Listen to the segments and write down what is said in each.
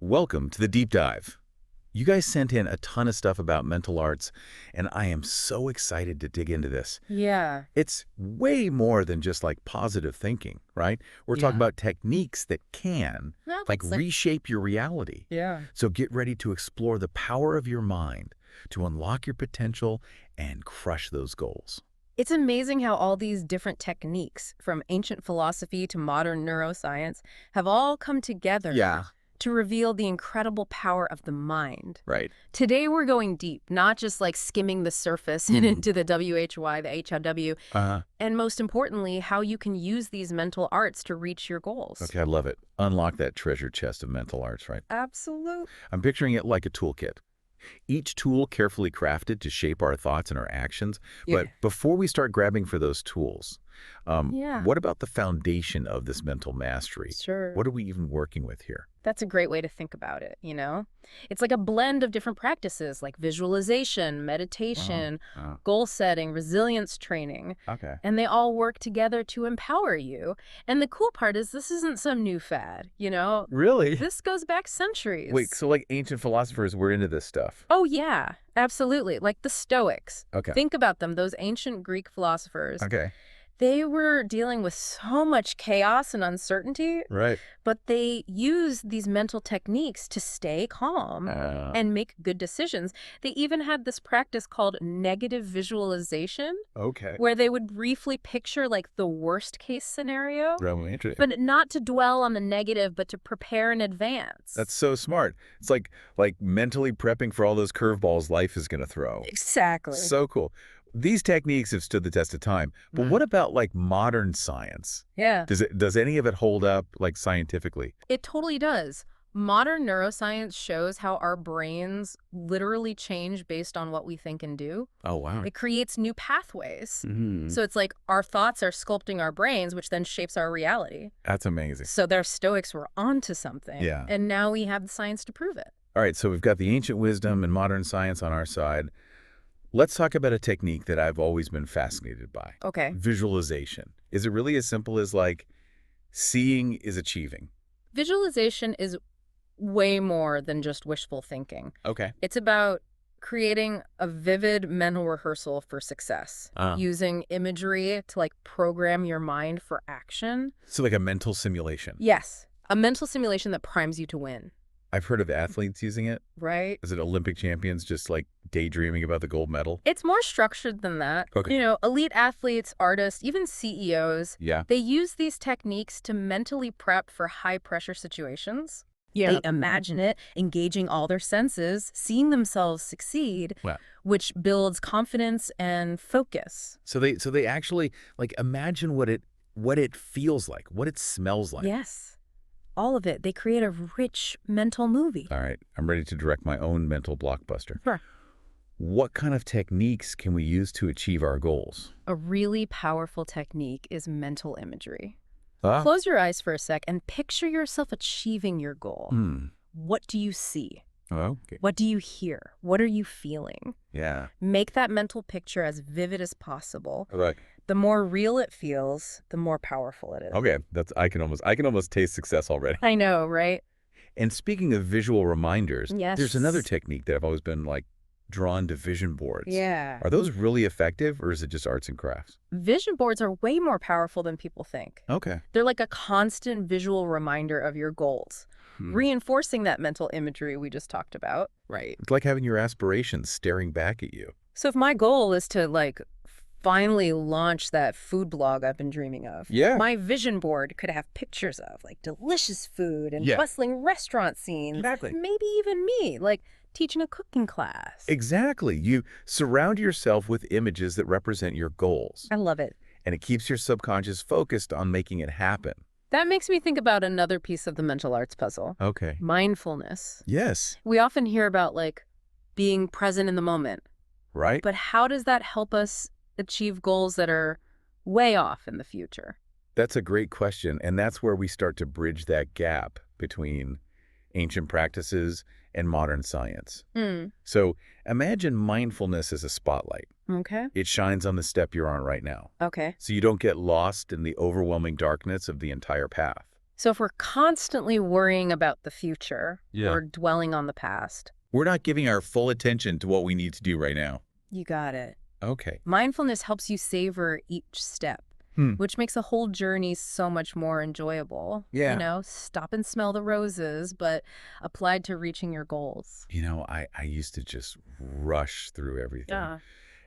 Welcome to the deep dive. You guys sent in a ton of stuff about mental arts, and I am so excited to dig into this. Yeah. It's way more than just like positive thinking, right? We're talking Yeah. about techniques that can Well, like let's say, reshape your reality. yeah. So get ready to explore the power of your mind to unlock your potential and crush those goals. It's amazing how all these different techniques, from ancient philosophy to modern neuroscience, have all come together Yeah, to reveal the incredible power of the mind. right. Today we're going deep, not just like skimming the surface and into the WHY, the HIW, and most importantly, how you can use these mental arts to reach your goals. Okay, I love it. Unlock that treasure chest of mental arts, right? Absolutely. I'm picturing it like a toolkit. Each tool carefully crafted to shape our thoughts and our actions. Yeah. But before we start grabbing for those tools, Yeah. what about the foundation of this mental mastery? Sure. What are we even working with here? That's a great way to think about it, you know? It's like a blend of different practices like visualization, meditation, Oh, goal setting, resilience training, okay. and they all work together to empower you. And the cool part is this isn't some new fad, you know? Really? This goes back centuries. Wait, so like ancient philosophers were into this stuff? Oh, yeah, absolutely. Like the Stoics. Okay. Think about them, those ancient Greek philosophers. Okay. They were dealing with so much chaos and uncertainty, Right. but they use these mental techniques to stay calm and make good decisions. They even had this practice called negative visualization, Okay. where they would briefly picture like the worst case scenario, Really interesting. but not to dwell on the negative, but to prepare in advance. That's so smart. It's like mentally prepping for all those curveballs life is going to throw. Exactly. So cool. These techniques have stood the test of time. But what about like modern science? Yeah, Does any of it hold up like scientifically? it totally does. Modern neuroscience shows how our brains literally change based on what we think and do. Oh, wow. It creates new pathways. Mhm. So it's like our thoughts are sculpting our brains, which then shapes our reality. That's amazing. So their Stoics were onto something. Yeah. And now we have the science to prove it. All right, so we've got the ancient wisdom and modern science on our side. Let's talk about a technique that I've always been fascinated by. Okay. Visualization. Is it really as simple as like seeing is achieving? Visualization is way more than just wishful thinking. Okay. It's about creating a vivid mental rehearsal for success, using imagery to like program your mind for action. So like a mental simulation. Yes, a mental simulation that primes you to win, I've heard of athletes using it. right? Is it Olympic champions just like daydreaming about the gold medal? It's more structured than that. Okay. You know, elite athletes, artists, even CEOs, Yeah. they use these techniques to mentally prep for high-pressure situations. Yeah. They imagine it, engaging all their senses, seeing themselves succeed, Wow. which builds confidence and focus. So they actually like imagine what it feels like, what it smells like. Yes. All of it. They create a rich mental movie. All right, I'm ready to direct my own mental blockbuster. Sure. What kind of techniques can we use to achieve our goals? A really powerful technique is mental imagery. Ah. Close your eyes for a sec and picture yourself achieving your goal. Hmm. What do you see? Oh, okay. What do you hear? What are you feeling? Yeah. Make that mental picture as vivid as possible. Right. The more real it feels, the more powerful it is. Okay. I can almost taste success already. I know, right? And speaking of visual reminders, Yes. there's another technique that I've always been like drawn to vision boards. Yeah. Are those really effective or is it just arts and crafts? Vision boards are way more powerful than people think. Okay. They're like a constant visual reminder of your goals, reinforcing that mental imagery we just talked about. Right. It's like having your aspirations staring back at you. So if my goal is to like finally launch that food blog I've been dreaming of, Yeah. my vision board could have pictures of like delicious food and Yeah. bustling restaurant scenes. Exactly. Maybe even me, like teaching a cooking class. Exactly. You surround yourself with images that represent your goals, I love it. and it keeps your subconscious focused on making it happen. That makes me think about another piece of the mental arts puzzle, Okay. mindfulness. Yes. We often hear about like being present in the moment, Right? but how does that help us achieve goals that are way off in the future? That's a great question, and that's where we start to bridge that gap between ancient practices and modern science. So imagine mindfulness as a spotlight. Okay. It shines on the step you're on right now, Okay. so you don't get lost in the overwhelming darkness of the entire path. So if we're constantly worrying about the future Yeah. or dwelling on the past, We're not giving our full attention to what we need to do right now. you got it. Okay. Mindfulness helps you savor each step, Hmm. which makes the whole journey so much more enjoyable. Yeah. You know, stop and smell the roses, but applied to reaching your goals. I used to just rush through everything. Yeah.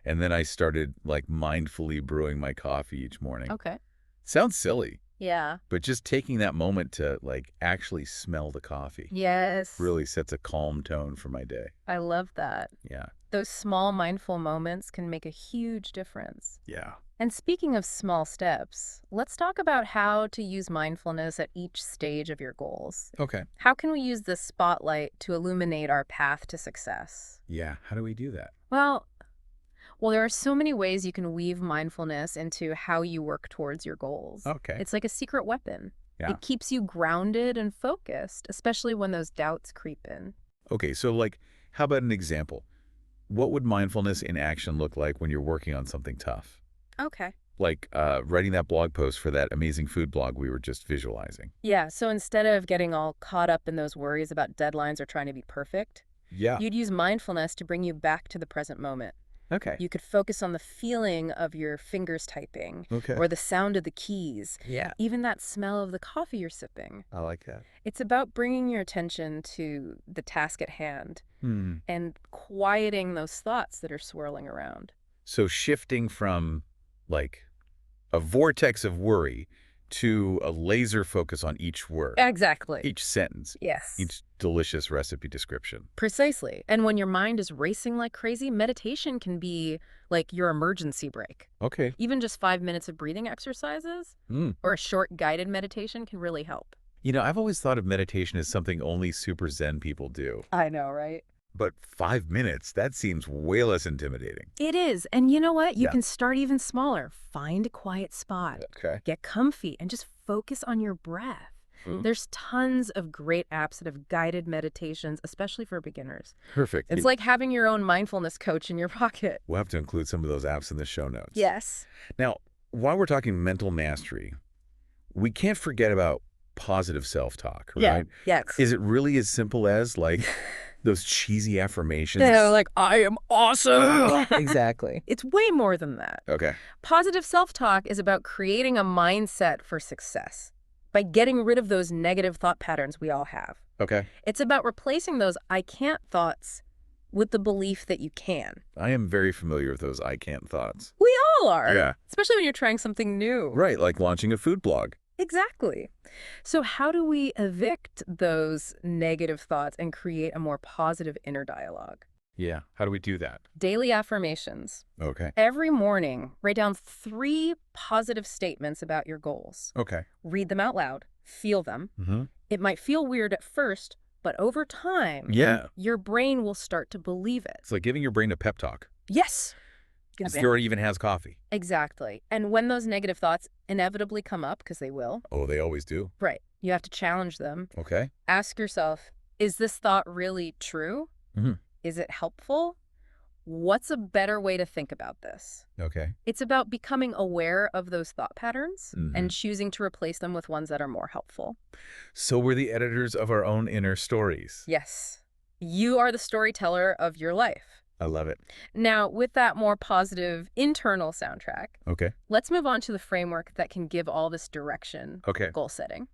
And then I started like mindfully brewing my coffee each morning. Okay. Sounds silly, Yeah. but just taking that moment to like actually smell the coffee Yes. really sets a calm tone for my day. I love that. Yeah. Those small mindful moments can make a huge difference. Yeah. And speaking of small steps, let's talk about how to use mindfulness at each stage of your goals. Okay. How can we use this spotlight to illuminate our path to success? Yeah. How do we do that? Well, there are so many ways you can weave mindfulness into how you work towards your goals. Okay. It's like a secret weapon. Yeah. It keeps you grounded and focused, especially when those doubts creep in. Okay. So like, how about an example? What would mindfulness in action look like when you're working on something tough? Okay. Like writing that blog post for that amazing food blog we were just visualizing. Yeah, so instead of getting all caught up in those worries about deadlines or trying to be perfect, Yeah. you'd use mindfulness to bring you back to the present moment. Okay. You could focus on the feeling of your fingers typing Okay. or the sound of the keys, Yeah. even that smell of the coffee you're sipping. I like that. It's about bringing your attention to the task at hand and quieting those thoughts that are swirling around. So shifting from like a vortex of worry to a laser focus on each word, Exactly. each sentence, Yes. each delicious recipe description. Precisely. And when your mind is racing like crazy, meditation can be like your emergency brake. Okay. Even just 5 minutes of breathing exercises or a short guided meditation can really help. I've always thought of meditation as something only super Zen people do. I know, right? But 5 minutes, that seems way less intimidating. It is. And you know what? You Yeah. can start even smaller. Find a quiet spot. Okay. Get comfy and just focus on your breath. There's tons of great apps that have guided meditations, especially for beginners. Perfect. It's like having your own mindfulness coach in your pocket. We'll have to include some of those apps in the show notes. Yes. Now, while we're talking mental mastery, we can't forget about positive self-talk, right? Yeah. Yes. Is it really as simple as like those cheesy affirmations? Yeah, like, I am awesome. Exactly. It's way more than that. Okay. Positive self-talk is about creating a mindset for success by getting rid of those negative thought patterns we all have. Okay. It's about replacing those I can't thoughts with the belief that you can. I am very familiar with those I can't thoughts. We all are. Yeah. Especially when you're trying something new. Right, like launching a food blog. Exactly. So how do we evict those negative thoughts and create a more positive inner dialogue? Yeah. How do we do that? Daily affirmations. Okay. Every morning, write down 3 positive statements about your goals. Okay. Read them out loud. Feel them. Mm-hmm. It might feel weird at first, but over time, Yeah. your brain will start to believe it. It's like giving your brain a pep talk. Yes. Before it even has coffee. Exactly. And when those negative thoughts inevitably come up, because they will, Oh, they always do. right, you have to challenge them. Okay. Ask yourself, is this thought really true? Mm-hmm. Is it helpful? What's a better way to think about this? Okay. It's about becoming aware of those thought patterns Mhm. and choosing to replace them with ones that are more helpful. So we're the editors of our own inner stories. Yes. You are the storyteller of your life. I love it. Now, with that more positive internal soundtrack, Okay. let's move on to the framework that can give all this direction. Okay. Goal setting.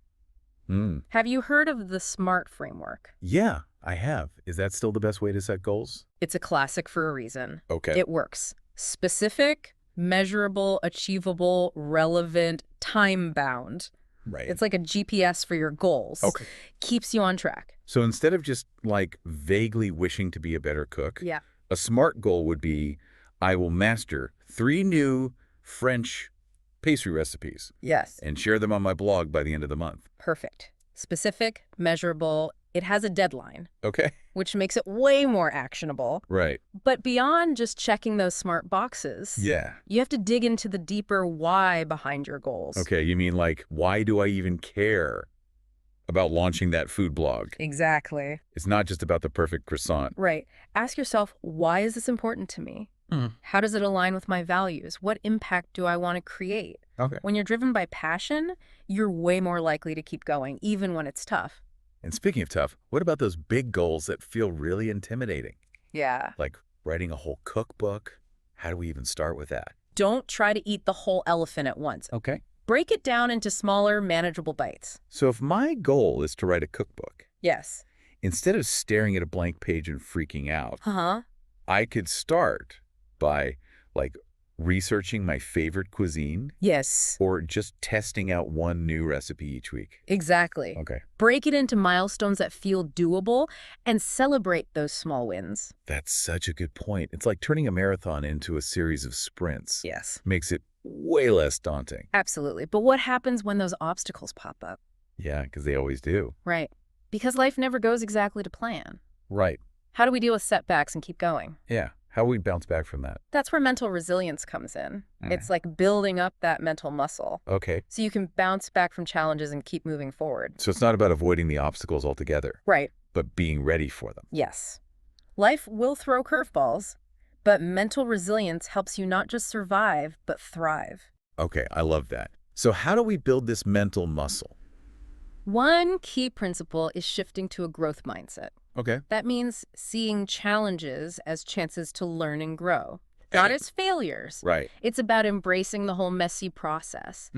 Mm. Have you heard of the SMART framework? Yeah, I have. Is that still the best way to set goals? It's a classic for a reason. Okay. It works. Specific, measurable, achievable, relevant, time-bound. Right. It's like a GPS for your goals. Okay. Keeps you on track. So instead of just like vaguely wishing to be a better cook, Yeah. a SMART goal would be, I will master 3 new French pastry recipes Yes. and share them on my blog by the end of the month. Perfect. Specific, measurable. It has a deadline, Okay. which makes it way more actionable. Right. But beyond just checking those smart boxes, Yeah. you have to dig into the deeper why behind your goals. Okay. You mean like, why do I even care about launching that food blog? Exactly. It's not just about the perfect croissant. Right. Ask yourself, why is this important to me? Mm. How does it align with my values? What impact do I want to create? Okay. When you're driven by passion, you're way more likely to keep going, even when it's tough. And speaking of tough, what about those big goals that feel really intimidating? Yeah. Like writing a whole cookbook? How do we even start with that? Don't try to eat the whole elephant at once. Okay. Break it down into smaller, manageable bites. So if my goal is to write a cookbook, Yes. instead of staring at a blank page and freaking out, Uh-huh. I could start by like researching my favorite cuisine Yes. or just testing out one new recipe each week. Exactly. Okay. Break it into milestones that feel doable and celebrate those small wins. That's such a good point. It's like turning a marathon into a series of sprints. Yes. Makes it way less daunting. Absolutely. But what happens when those obstacles pop up? Yeah, because they always do. Right. Because life never goes exactly to plan. Right. How do we deal with setbacks and keep going? Yeah. How do we bounce back from that? That's where mental resilience comes in. It's like building up that mental muscle Okay. so you can bounce back from challenges and keep moving forward. So it's not about avoiding the obstacles altogether, Right. but being ready for them. Yes. Life will throw curveballs, but mental resilience helps you not just survive, but thrive. Okay, I love that. So how do we build this mental muscle? One key principle is shifting to a growth mindset. Okay. That means seeing challenges as chances to learn and grow, not as failures. Right. It's about embracing the whole messy process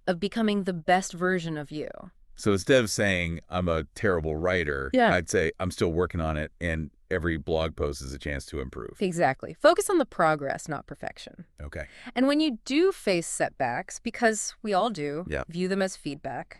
of becoming the best version of you. So instead of saying I'm a terrible writer, Yeah. I'd say I'm still working on it and every blog post is a chance to improve. Exactly. Focus on the progress, not perfection. Okay. And when you do face setbacks, because we all do, Yeah. view them as feedback.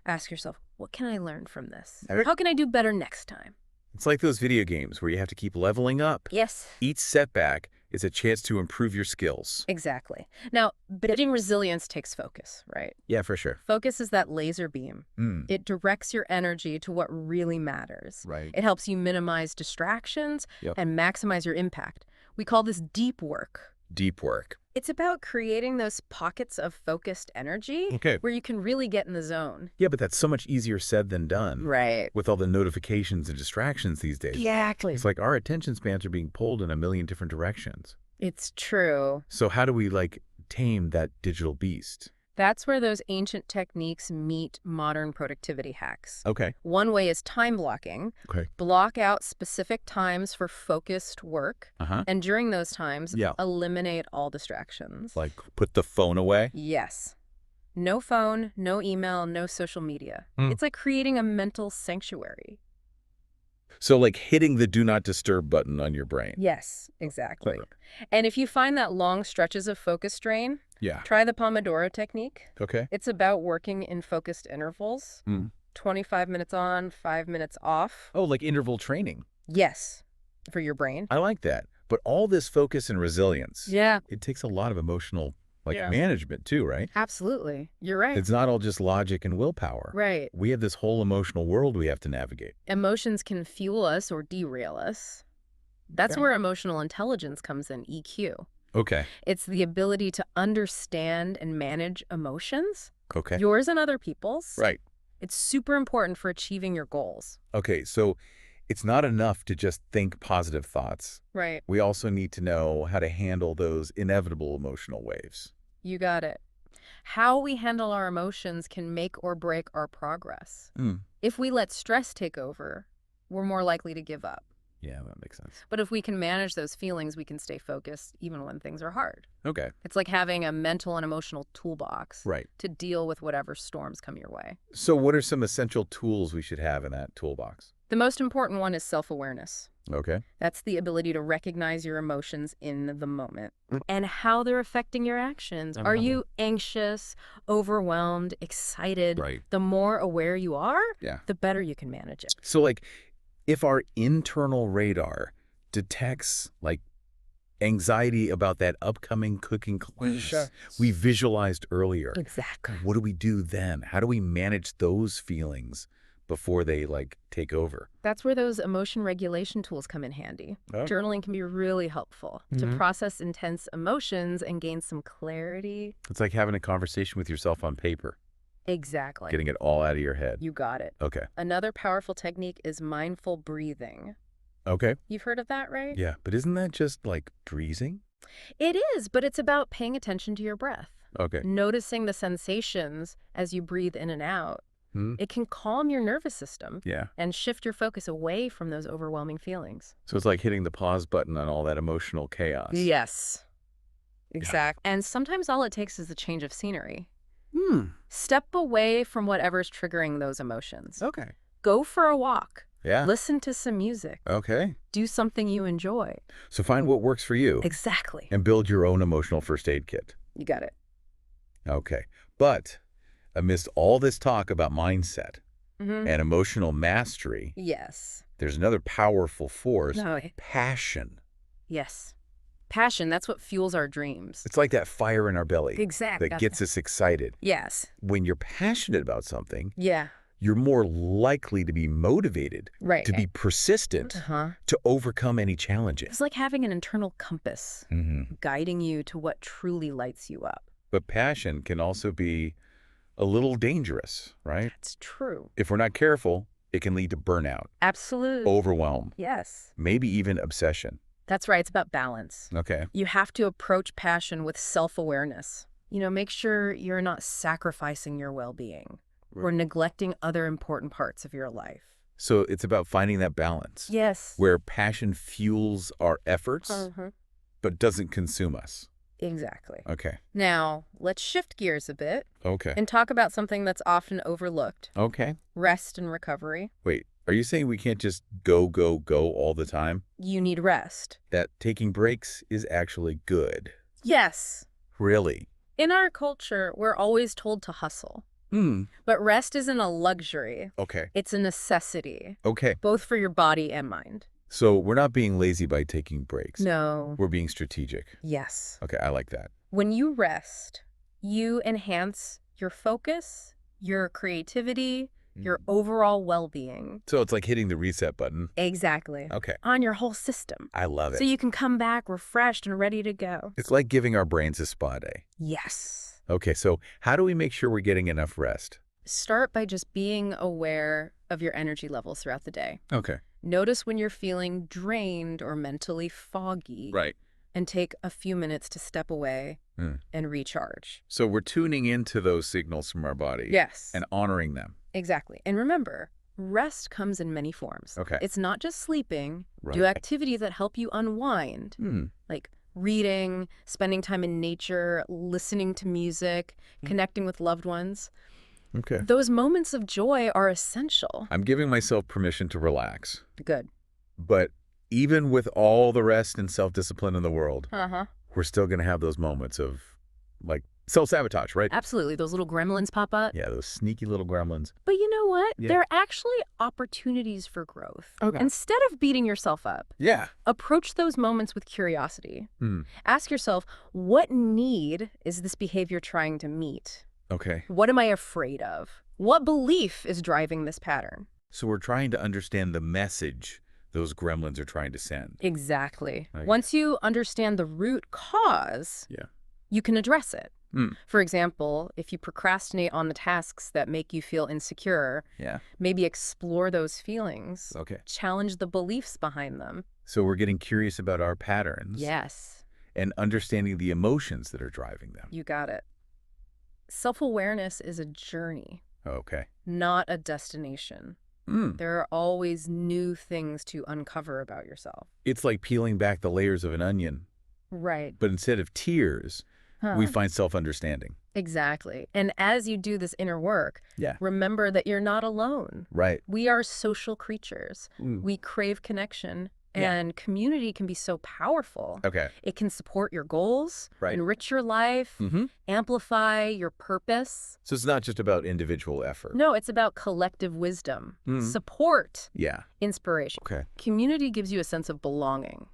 Ask yourself, what can I learn from this? Okay. How can I do better next time? It's like those video games where you have to keep leveling up. Yes. Each setback is a chance to improve your skills. Exactly. Now, building resilience takes focus, right? Yeah, for sure. Focus is that laser beam. It directs your energy to what really matters. Right. It helps you minimize distractions and maximize your impact. We call this deep work. Deep work. It's about creating those pockets of focused energy where you can really get in the zone. Yeah, but that's so much easier said than done. Right. With all the notifications and distractions these days. Exactly. It's like our attention spans are being pulled in a million different directions. It's true. So how do we tame that digital beast? That's where those ancient techniques meet modern productivity hacks. Okay. One way is time blocking. Okay. Block out specific times for focused work. Uh-huh. And during those times, Yeah. eliminate all distractions. Like put the phone away? Yes. No phone, no email, no social media. It's like creating a mental sanctuary. So like hitting the do not disturb button on your brain. Yes, exactly. Clever. And if you find that long stretches of focus drain, Yeah. try the Pomodoro technique. Okay. It's about working in focused intervals. 25 minutes on, 5 minutes off. Oh, like interval training. Yes, for your brain. I like that. But all this focus and resilience, Yeah, it takes a lot of emotional Yeah. management too, right? absolutely. You're right. It's not all just logic and willpower. Right. We have this whole emotional world we have to navigate. Emotions can fuel us or derail us. That's Yeah. where emotional intelligence comes in, EQ. Okay. It's the ability to understand and manage emotions, Okay. yours and other people's. Right. It's super important for achieving your goals. Okay, so it's not enough to just think positive thoughts. Right. We also need to know how to handle those inevitable emotional waves. You got it. How we handle our emotions can make or break our progress. If we let stress take over, we're more likely to give up. Yeah, that makes sense. But if we can manage those feelings, we can stay focused even when things are hard. Okay. It's like having a mental and emotional toolbox Right. to deal with whatever storms come your way. So what are some essential tools we should have in that toolbox? The most important one is self-awareness. Okay. That's the ability to recognize your emotions in the moment and how they're affecting your actions. Are you anxious, overwhelmed, excited? Right. The more aware you are, Yeah. the better you can manage it. So if our internal radar detects anxiety about that upcoming cooking class we visualized earlier, Exactly. what do we do then? How do we manage those feelings before they take over? That's where those emotion regulation tools come in handy. Oh. Journaling can be really helpful to process intense emotions and gain some clarity. It's like having a conversation with yourself on paper, Exactly. getting it all out of your head. You got it. Okay. Another powerful technique is mindful breathing. Okay. You've heard of that, right? Yeah, but isn't that just breathing? It is, but it's about paying attention to your breath. Okay. Noticing the sensations as you breathe in and out. It can calm your nervous system and shift your focus away from those overwhelming feelings. So it's like hitting the pause button on all that emotional chaos. Yes, exactly. And sometimes all it takes is a change of scenery. Step away from whatever's triggering those emotions. Okay. Go for a walk. Yeah. Listen to some music. Okay. Do something you enjoy. So find what works for you. Exactly. And build your own emotional first aid kit. You got it. Okay. But amidst all this talk about mindset and emotional mastery, yes, there's another powerful force, No. passion. Yes. Passion, that's what fuels our dreams. It's like that fire in our belly Exactly. that gets us excited. Yes. When you're passionate about something, Yeah. you're more likely to be motivated, Right. to be persistent, to overcome any challenges. It's like having an internal compass guiding you to what truly lights you up. But passion can also be a little dangerous, right? It's true. If we're not careful, it can lead to burnout, Absolutely. overwhelm, Yes. maybe even obsession. That's right. It's about balance. Okay. You have to approach passion with self-awareness. Make sure you're not sacrificing your well-being or neglecting other important parts of your life. So it's about finding that balance. Yes. Where passion fuels our efforts, but doesn't consume us. Exactly. Okay. Now, let's shift gears a bit Okay. and talk about something that's often overlooked. Okay. Rest and recovery. Wait, are you saying we can't just go, go, go all the time? You need rest. That taking breaks is actually good? Yes. Really? In our culture, we're always told to hustle. But rest isn't a luxury. Okay. It's a necessity. Okay. Both for your body and mind. So we're not being lazy by taking breaks. No. We're being strategic. Yes. Okay, I like that. When you rest, you enhance your focus, your creativity, your overall well-being. So it's like hitting the reset button. Exactly. Okay. On your whole system. I love it. So you can come back refreshed and ready to go. It's like giving our brains a spa day. Yes. Okay, so how do we make sure we're getting enough rest? Start by just being aware of your energy levels throughout the day. Okay. Notice when you're feeling drained or mentally foggy. Right. And take a few minutes to step away and recharge. So we're tuning into those signals from our body. Yes. And honoring them. Exactly. And remember, rest comes in many forms. Okay. It's not just sleeping. Right. Do activities that help you unwind. Like reading, spending time in nature, listening to music, connecting with loved ones. Okay. Those moments of joy are essential. I'm giving myself permission to relax. Good. But even with all the rest and self-discipline in the world, we're still going to have those moments of, like, self-sabotage, right? Absolutely. Those little gremlins pop up. Yeah, those sneaky little gremlins. But you know what? Yeah. They're actually opportunities for growth. Okay. Instead of beating yourself up, Yeah. approach those moments with curiosity. Ask yourself, what need is this behavior trying to meet? Okay. What am I afraid of? What belief is driving this pattern? So we're trying to understand the message those gremlins are trying to send. Exactly. Okay. Once you understand the root cause, you can address it. For example, if you procrastinate on the tasks that make you feel insecure, maybe explore those feelings. Okay. Challenge the beliefs behind them. So we're getting curious about our patterns. Yes. And understanding the emotions that are driving them. You got it. Self-awareness is a journey, Okay. not a destination. There are always new things to uncover about yourself. It's like peeling back the layers of an onion. Right. But instead of tears, we find self-understanding. Exactly. And as you do this inner work, remember that you're not alone. Right. We are social creatures. We crave connection. And community can be so powerful. Okay. It can support your goals, Right. enrich your life, amplify your purpose. So it's not just about individual effort. No, it's about collective wisdom, support, Yeah. inspiration. Okay. Community gives you a sense of belonging,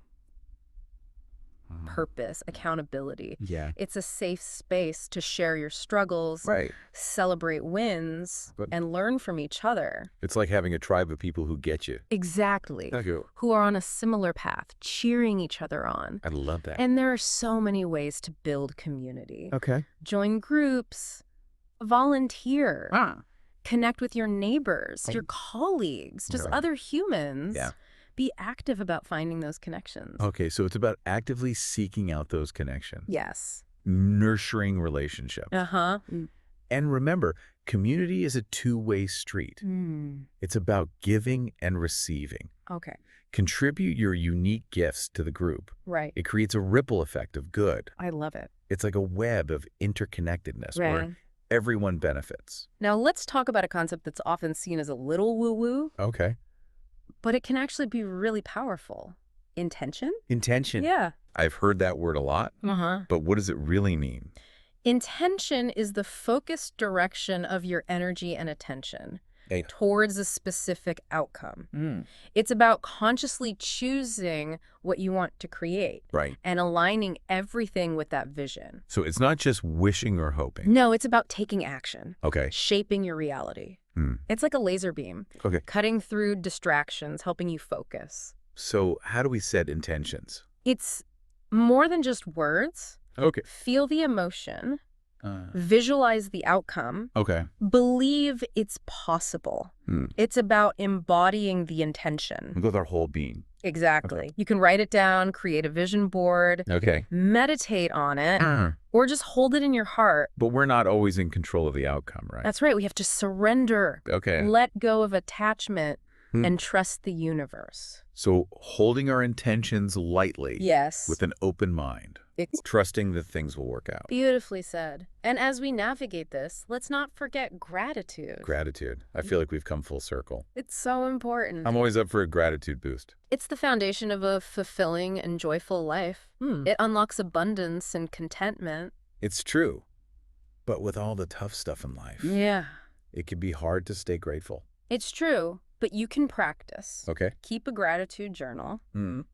purpose, accountability. Yeah. It's a safe space to share your struggles, Right. celebrate wins, and learn from each other. It's like having a tribe of people who get you. Exactly. Okay. Who are on a similar path, cheering each other on. I love that. And there are so many ways to build community. Okay. Join groups, volunteer, connect with your neighbors, your colleagues, just other humans. Yeah. Be active about finding those connections. Okay, so it's about actively seeking out those connections. Yes. nurturing relationships. Uh-huh. And remember, community is a two-way street. It's about giving and receiving. Okay. Contribute your unique gifts to the group. Right. It creates a ripple effect of good. I love it. It's like a web of interconnectedness where everyone benefits. Now let's talk about a concept that's often seen as a little woo-woo. Okay. But it can actually be really powerful. Intention? Intention. Yeah. I've heard that word a lot, but what does it really mean? Intention is the focused direction of your energy and attention towards a specific outcome. It's about consciously choosing what you want to create and aligning everything with that vision. So it's not just wishing or hoping. No, it's about taking action, Okay. shaping your reality. It's like a laser beam, cutting through distractions, helping you focus. So how do we set intentions? It's more than just words. Okay. Feel the emotion. Visualize the outcome. Okay. Believe it's possible. It's about embodying the intention. With our whole being. Exactly. Okay. You can write it down, create a vision board, meditate on it, or just hold it in your heart. But we're not always in control of the outcome, right? That's right. We have to surrender, let go of attachment, and trust the universe. So holding our intentions lightly with an open mind. Trusting that things will work out. Beautifully said. And as we navigate this, let's not forget gratitude. Gratitude. I feel like we've come full circle. It's so important. I'm always up for a gratitude boost. It's the foundation of a fulfilling and joyful life. It unlocks abundance and contentment. It's true. But with all the tough stuff in life, it can be hard to stay grateful. It's true, but you can practice. Okay. Keep a gratitude journal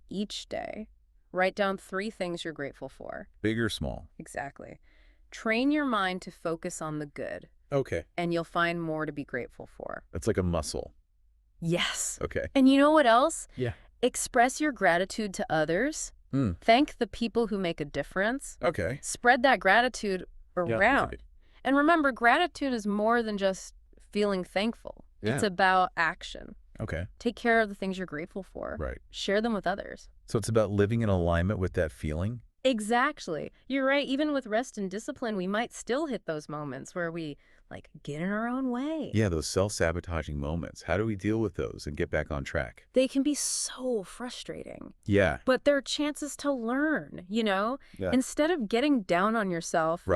each day. Write down 3 things you're grateful for. Big or small? Exactly. Train your mind to focus on the good. Okay. And you'll find more to be grateful for. It's like a muscle. Yes. Okay. And you know what else? Yeah. Express your gratitude to others. Thank the people who make a difference. Okay. Spread that gratitude around. And remember, gratitude is more than just feeling thankful. It's about action. Okay. Take care of the things you're grateful for. Right. Share them with others. So it's about living in alignment with that feeling? Exactly. You're right. Even with rest and discipline, we might still hit those moments where we, get in our own way. Yeah, those self-sabotaging moments. How do we deal with those and get back on track? They can be so frustrating. Yeah. But they're chances to learn, Yeah. Instead of getting down on yourself,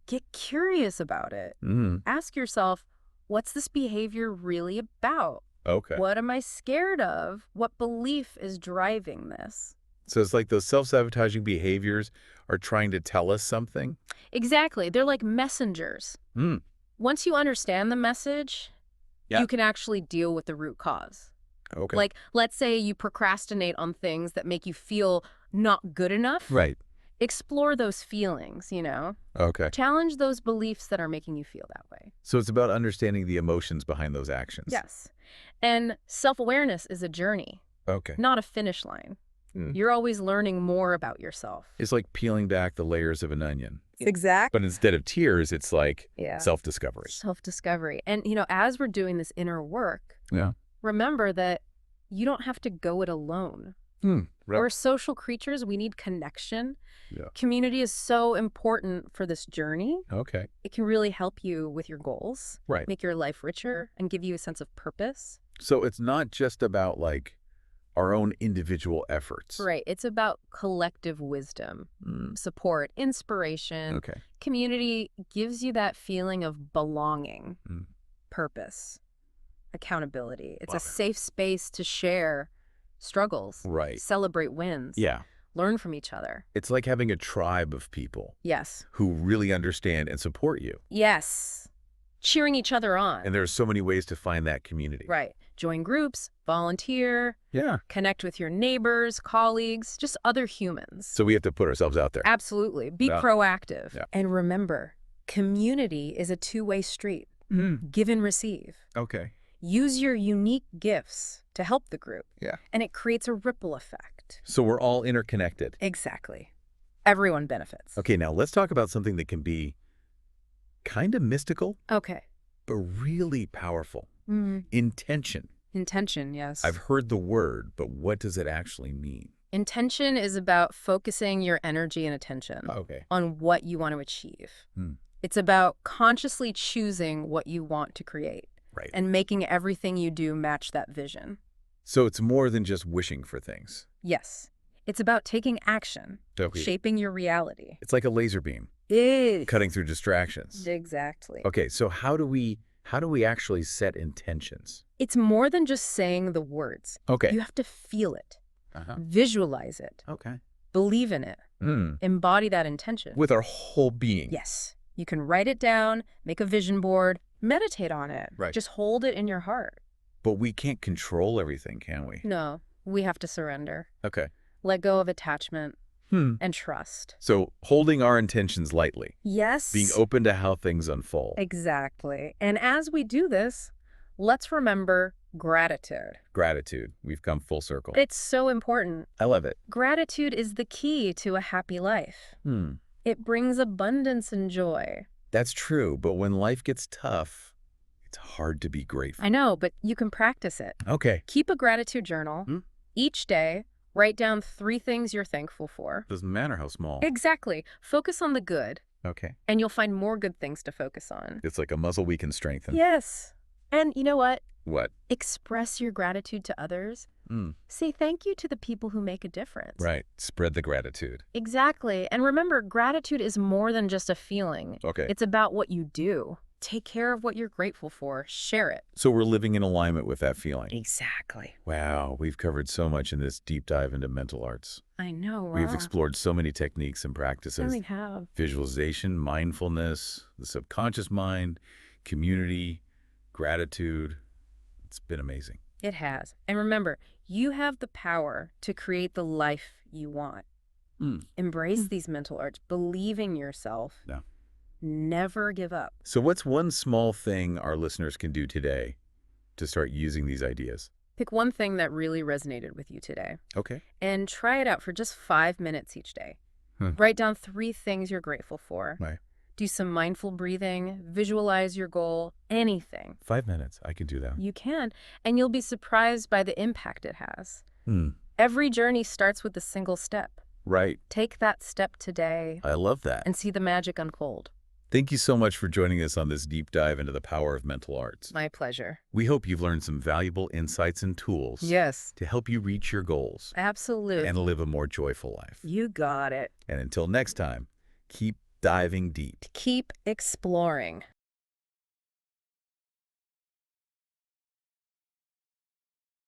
get curious about it. Ask yourself, what's this behavior really about? Okay. What am I scared of? What belief is driving this? So it's like those self-sabotaging behaviors are trying to tell us something? Exactly. They're like messengers. Once you understand the message, you can actually deal with the root cause. Okay. Like, let's say you procrastinate on things that make you feel not good enough. Right. Explore those feelings, Okay. Challenge those beliefs that are making you feel that way. So it's about understanding the emotions behind those actions. Yes. And self-awareness is a journey, not a finish line. You're always learning more about yourself. It's like peeling back the layers of an onion. Exactly. But instead of tears, it's like self-discovery. Self-discovery. And, as we're doing this inner work, remember that you don't have to go it alone. We're social creatures. We need connection. Community is so important for this journey. Okay. It can really help you with your goals, make your life richer, and give you a sense of purpose. So it's not just about our own individual efforts. Right. It's about collective wisdom, support, inspiration. Okay. Community gives you that feeling of belonging, purpose, accountability. It's a safe space to share struggles, celebrate wins, learn from each other. It's like having a tribe of people. Yes. Who really understand and support you. Yes. Cheering each other on. And there's so many ways to find that community. Right. Join groups, volunteer, connect with your neighbors, colleagues, just other humans. So we have to put ourselves out there. Absolutely. Be proactive. And remember, community is a two-way street. Give and receive. Okay. Use your unique gifts to help the group. Yeah. And it creates a ripple effect. So we're all interconnected. Exactly. Everyone benefits. Okay, now let's talk about something that can be kind of mystical. Okay. But really powerful. Intention. Intention, yes. I've heard the word, but what does it actually mean? Intention is about focusing your energy and attention on what you want to achieve. It's about consciously choosing what you want to create and making everything you do match that vision. So it's more than just wishing for things. Yes. It's about taking action, shaping your reality. It's like a laser beam, cutting through distractions. Exactly. Okay, so how do we actually set intentions? It's more than just saying the words. Okay. You have to feel it, visualize it, believe in it, embody that intention. With our whole being. Yes. You can write it down, make a vision board, meditate on it. Just hold it in your heart. But we can't control everything, can we? No, we have to surrender. Okay. Let go of attachment and trust. So holding our intentions lightly. Yes. Being open to how things unfold. Exactly. And as we do this, let's remember gratitude. Gratitude. We've come full circle. It's so important. I love it. Gratitude is the key to a happy life. It brings abundance and joy. That's true, but when life gets tough, it's hard to be grateful. I know, but you can practice it. Okay. Keep a gratitude journal. Each day, write down 3 things you're thankful for. Doesn't matter how small. Exactly. Focus on the good. Okay. And you'll find more good things to focus on. It's like a muscle we can strengthen. Yes. And you know what? What? Express your gratitude to others. Say thank you to the people who make a difference. Right. Spread the gratitude. Exactly. And remember, gratitude is more than just a feeling. Okay. It's about what you do. Take care of what you're grateful for. Share it. So we're living in alignment with that feeling. Exactly. Wow. We've covered so much in this deep dive into mental arts. I know, right? We've explored so many techniques and practices. We have. Visualization, mindfulness, the subconscious mind, community, gratitude. It's been amazing. It has. And remember, you have the power to create the life you want. Embrace these mental arts. Believe in yourself. No. Never give up. So what's one small thing our listeners can do today to start using these ideas? Pick one thing that really resonated with you today. Okay. And try it out for just 5 minutes each day. Write down 3 things you're grateful for. Right. Do some mindful breathing, visualize your goal, anything. 5 minutes. I can do that. You can, and you'll be surprised by the impact it has. Every journey starts with a single step. Right. Take that step today. I love that. And see the magic unfold. Thank you so much for joining us on this deep dive into the power of mental arts. My pleasure. We hope you've learned some valuable insights and tools. Yes. To help you reach your goals. Absolutely. And live a more joyful life. You got it. And until next time, keep diving deep. Keep exploring.